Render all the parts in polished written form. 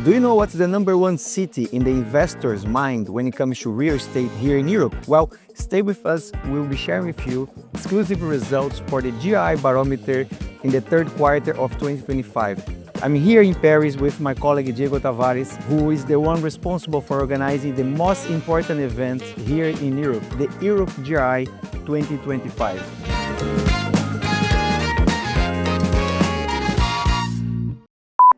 Do you know what's the #1 city in the investor's mind when it comes to real estate here in Europe? Well, stay with us. We'll be sharing with you exclusive results for the GI Barometer in the third quarter of 2025. I'm here in Paris with my colleague Diego Tavares, who is the one responsible for organizing the most important event here in Europe, the Europe GRI 2025.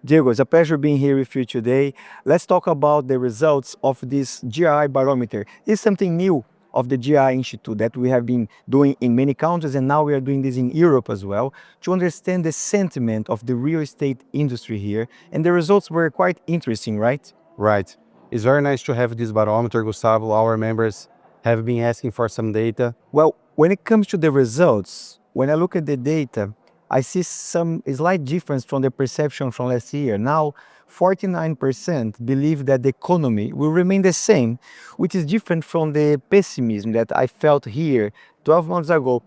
Diego, it's a pleasure being here with you today. Let's talk about the results of this GI Barometer. It's something new of the GI Institute that we have been doing in many countries, and now we are doing this in Europe as well, to understand the sentiment of the real estate industry here. And the results were quite interesting, right? Right. It's very nice to have this barometer, Gustavo. Our members have been asking for some data. Well, when it comes to the results, when I look at the data, I see some slight difference from the perception from last year. Now, 49% believe that the economy will remain the same, which is different from the pessimism that I felt here 12 months ago.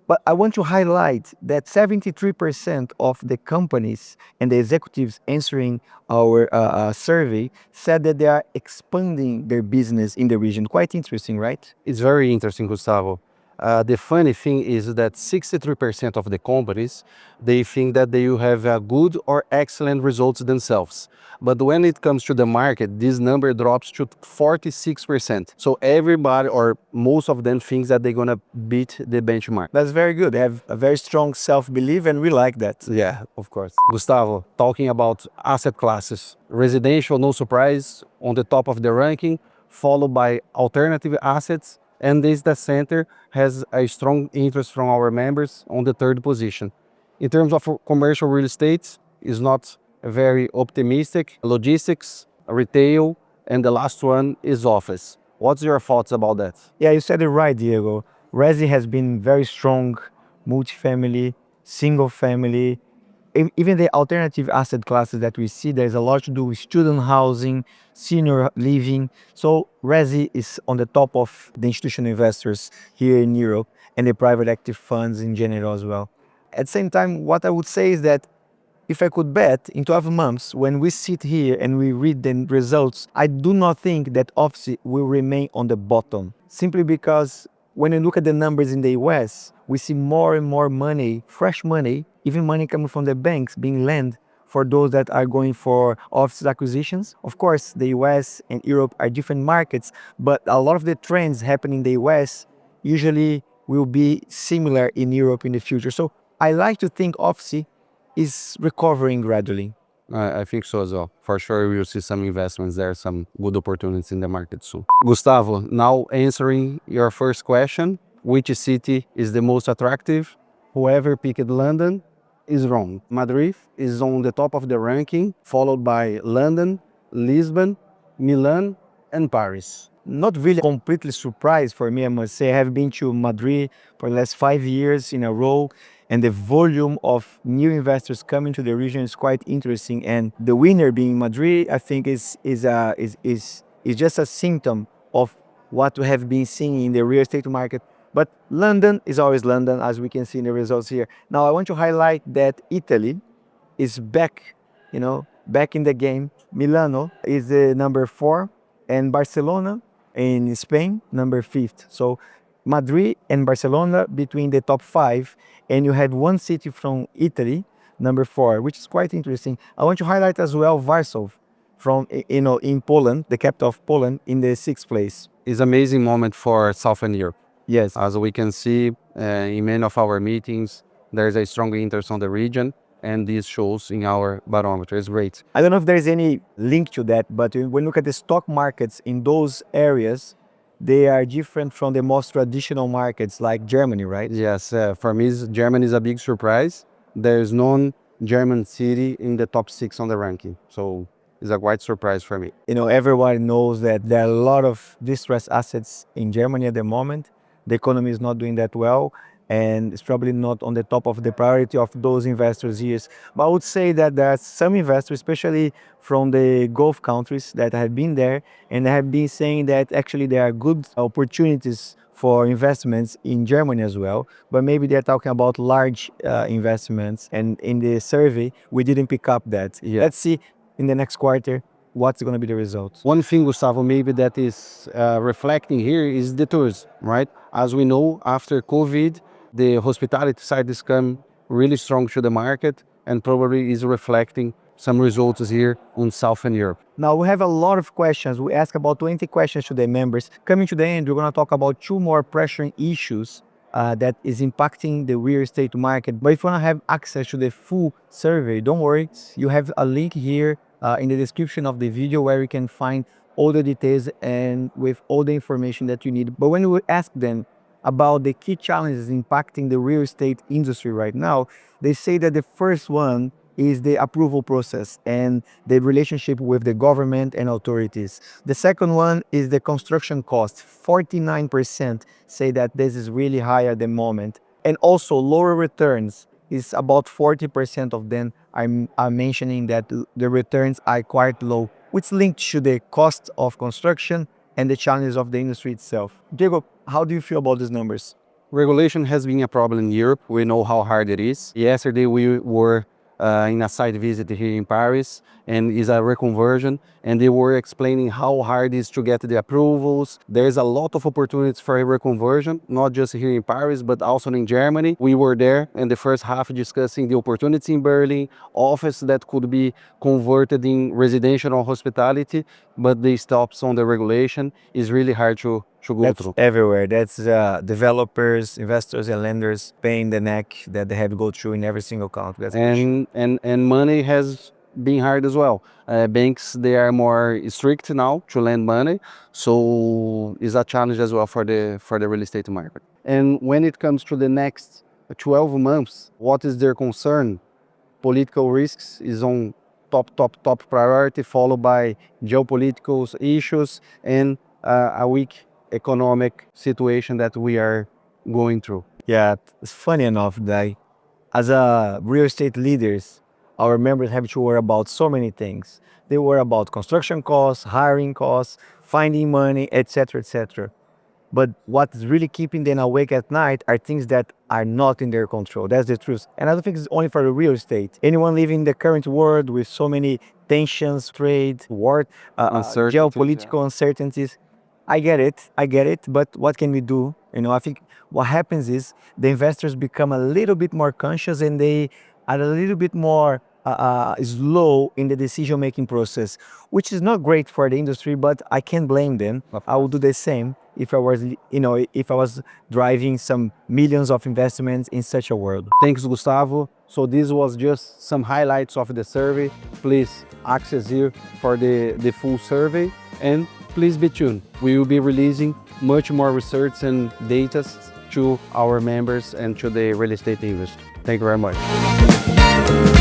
But I want to highlight that 73% of the companies and the executives answering our survey said that they are expanding their business in the region. Quite interesting, right? It's very interesting, Gustavo. The funny thing is that 63% of the companies, they think that they will have good or excellent results themselves. But when it comes to the market, this number drops to 46%. So everybody or most of them thinks that they're going to beat the benchmark. That's very good. They have a very strong self-belief, and we like that. Yeah, of course. Gustavo, talking about asset classes, residential, no surprise, on the top of the ranking, followed by alternative assets, and this data center has a strong interest from our members on the third position. In terms of commercial real estate, is not very optimistic. Logistics, retail, and the last one is office. What's your thoughts about that? Yeah, you said it right, Diego. Resi has been very strong, multifamily, single family, even the alternative asset classes that we see, there's a lot to do with student housing, senior living. So Resi is on the top of the institutional investors here in Europe and the private active funds in general as well. At the same time, what I would say is that if I could bet in 12 months, when we sit here and we read the results, I do not think that office will remain on the bottom. Simply because when you look at the numbers in the US, we see more and more money, fresh money, even money coming from the banks being lent for those that are going for office acquisitions. Of course, the US and Europe are different markets, but a lot of the trends happening in the US usually will be similar in Europe in the future. So I like to think office is recovering gradually. I think so as well. For sure, we will see some investments there, some good opportunities in the market soon. Gustavo, now answering your first question, which city is the most attractive? Whoever picked London is wrong. Madrid is on the top of the ranking, followed by London, Lisbon, Milan, and Paris. Not really completely surprised for me, I must say. I have been to Madrid for the last 5 years in a row, and the volume of new investors coming to the region is quite interesting. And the winner being Madrid, I think is just a symptom of what we have been seeing in the real estate market. But London is always London, as we can see in the results here. Now, I want to highlight that Italy is back, back in the game. Milano is the #4, and Barcelona in Spain, #5. So Madrid and Barcelona between the top 5, and you had one city from Italy, #4, which is quite interesting. I want to highlight as well Warsaw from, in Poland, the capital of Poland, in the 6th place. It's an amazing moment for Southern Europe. Yes. As we can see in many of our meetings, there's a strong interest on the region, and this shows in our barometer. It's great. I don't know if there's any link to that, but when you look at the stock markets in those areas, they are different from the most traditional markets like Germany, right? Yes, for me, Germany is a big surprise. There's no German city in the top 6 on the ranking. So it's a quite surprise for me. Everyone knows that there are a lot of distressed assets in Germany at the moment. The economy is not doing that well, and it's probably not on the top of the priority of those investors here. But I would say that there are some investors, especially from the Gulf countries, that have been there and have been saying that actually there are good opportunities for investments in Germany as well, but maybe they're talking about large investments, and in the survey we didn't pick up that. Yeah. Let's see in the next quarter what's going to be the results? One thing, Gustavo, maybe that is reflecting here is the tourism, right? As we know, after COVID, the hospitality side has come really strong to the market and probably is reflecting some results here on Southern Europe. Now, we have a lot of questions. We ask about 20 questions to the members. Coming to the end, we're going to talk about two more pressuring issues that is impacting the real estate market. But if you want to have access to the full survey, don't worry. You have a link here in the description of the video where you can find all the details and with all the information that you need. But when we ask them about the key challenges impacting the real estate industry right now, they say that the first one is the approval process and the relationship with the government and authorities. The second one is the construction cost. 49% say that this is really high at the moment. And also lower returns is about 40% of them are mentioning that the returns are quite low, which linked to the cost of construction and the challenges of the industry itself. Diego, how do you feel about these numbers? Regulation has been a problem in Europe. We know how hard it is. Yesterday we were in a site visit here in Paris, and is a reconversion, and they were explaining how hard it is to get the approvals. There's a lot of opportunities for a reconversion, not just here in Paris, but also in Germany. We were there in the first half discussing the opportunities in Berlin, office that could be converted in residential or hospitality, but the stops on the regulation is really hard to go That's through. everywhere. That's developers, investors, and lenders paying the neck that they have to go through in every single country. That's for sure. And money has been hard as well. Banks, they are more strict now to lend money, so it's a challenge as well for the real estate market. And when it comes to the next 12 months, what is their concern? Political risks is on top priority, followed by geopolitical issues and a weak economic situation that we are going through. Yeah, it's funny enough that as a real estate leaders, our members have to worry about so many things. They worry about construction costs, hiring costs, finding money, etc., etc. But what's really keeping them awake at night are things that are not in their control. That's the truth. And I don't think it's only for the real estate. Anyone living in the current world with so many tensions, trade, war, geopolitical uncertainties, I get it, but what can we do? I think what happens is the investors become a little bit more conscious and they are a little bit more slow in the decision-making process, which is not great for the industry, but I can't blame them. I would do the same if I was, if I was driving some millions of investments in such a world. Thanks, Gustavo. So this was just some highlights of the survey. Please access here for the full survey, and please be tuned. We will be releasing much more research and data to our members and to the real estate industry. Thank you very much.